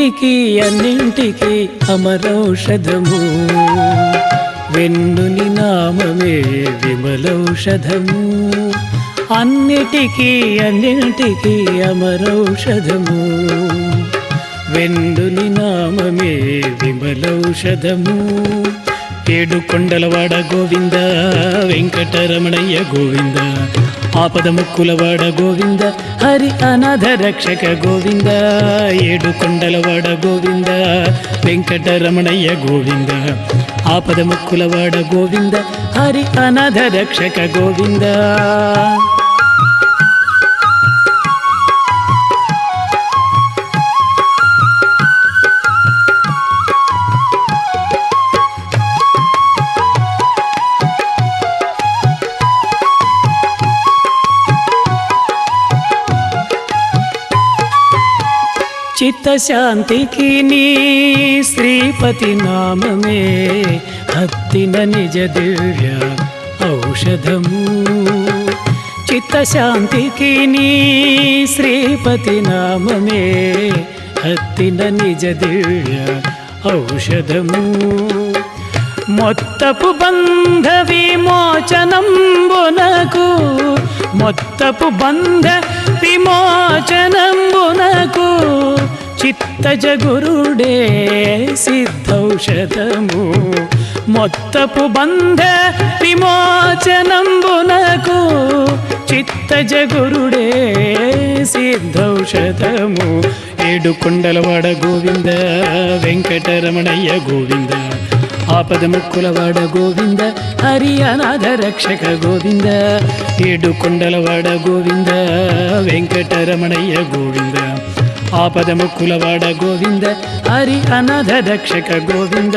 అన్నిటికీ అన్నింటికీ అమరౌషధము వెన్నుని నామమే విమలౌషధము అన్నిటికీ అన్నింటికీ అమరౌషధము వెన్నుని నామమే విమలౌషధము ఏడు కొండలవాడ గోవింద వెంకటరమణయ్య గోవింద ఆపద ముక్కులవాడ గోవింద హరి అనాథ రక్షక గోవింద ఏడు కొండలవాడ గోవింద వెంకటరమణయ్య గోవింద ఆపద ముక్కులవాడ గోవింద హరి అనాథ రక్షక గోవింద చిత్తశాంతికి నీ శ్రీపతి నామమే హత్తిన నిజ దివ్య ఔషధము చిత్తశాంతికి నీ శ్రీపతి నామమే హత్తిన నిజ దివ్య ఔషధము మొత్తపు బంధ విమోచనంబునకు మొత్తపు బంధ విమోచనంబునకు చిత్తజ గురుడే సిద్ధౌషధము మొత్తపు బంధ విమోచనంబునకు చిత్తజ గురుడే సిద్ధౌషధము ఏడు కొండలవాడ గోవింద వెంకటరమణయ్య గోవింద ఆపద ముక్కులవాడ గోవింద హరి అనాథ రక్షక గోవింద ఏడు కొండలవాడ గోవింద వెంకటరమణయ్య గోవింద ఆపద ముక్కులవాడ గోవింద హరి అనాథ రక్షక గోవింద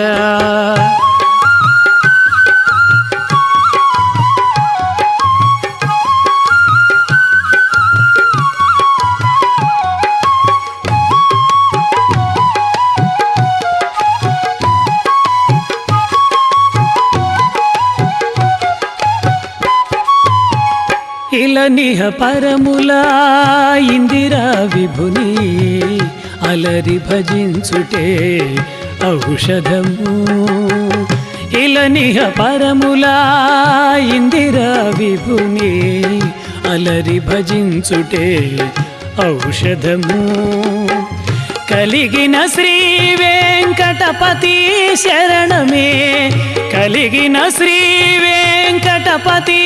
ఇలనిహ పరములా ఇందిరా విభుని అలరి భజించుటే ఔషధము ఇలనిహ పరములా ఇందిరా విభుని అలరి భజించుటే ఔషధము కలిగిన శ్రీ వెంకటపతి శరణమే కలిగిన శ్రీ వెంకటపతి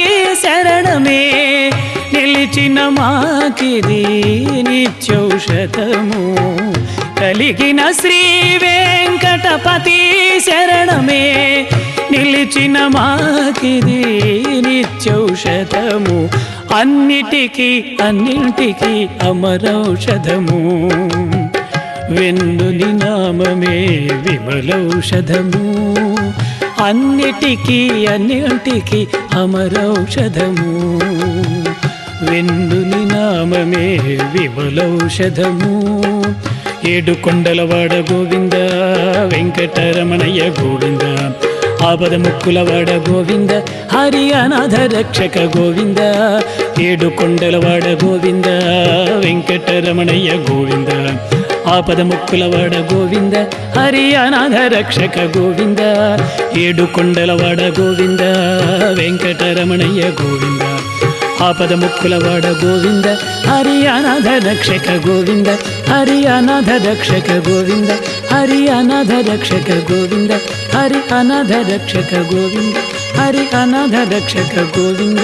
శరణమే నిలిచిన మాకిది నిత్యౌషధము కలిగిన శ్రీ వెంకటపతి శరణమే నిలిచిన మాకిది నిత్యౌషధము అన్నిటికీ అన్నింటికీ అమరౌషధము వెన్నుని నామమే విమలౌషధము అన్నిటికీ అన్నింటికీ అమరౌషధము వెన్నుని నామమే విమలౌషధము ఏడు కొండలవాడ గోవింద వెంకటరమణయ్య గోవింద ఆపద ముక్కులవాడ గోవింద హరి అనాథ రక్షక గోవింద ఏడు కొండలవాడ గోవింద వెంకటరమణయ్య గోవింద ఆపద ముక్కులవాడ గోవింద హరి అనాథ రక్షక గోవింద ఏడు కొండలవాడ గోవింద వెంకటరమణయ్య గోవింద ఆపద ముక్కులవాడ గోవింద హరి అనాథ రక్షక గోవింద హరి అనాథ రక్షక గోవింద హరి అనాథ రక్షక గోవింద హరి అనాథ రక్షక గోవింద హరి అనాథ రక్షక గోవింద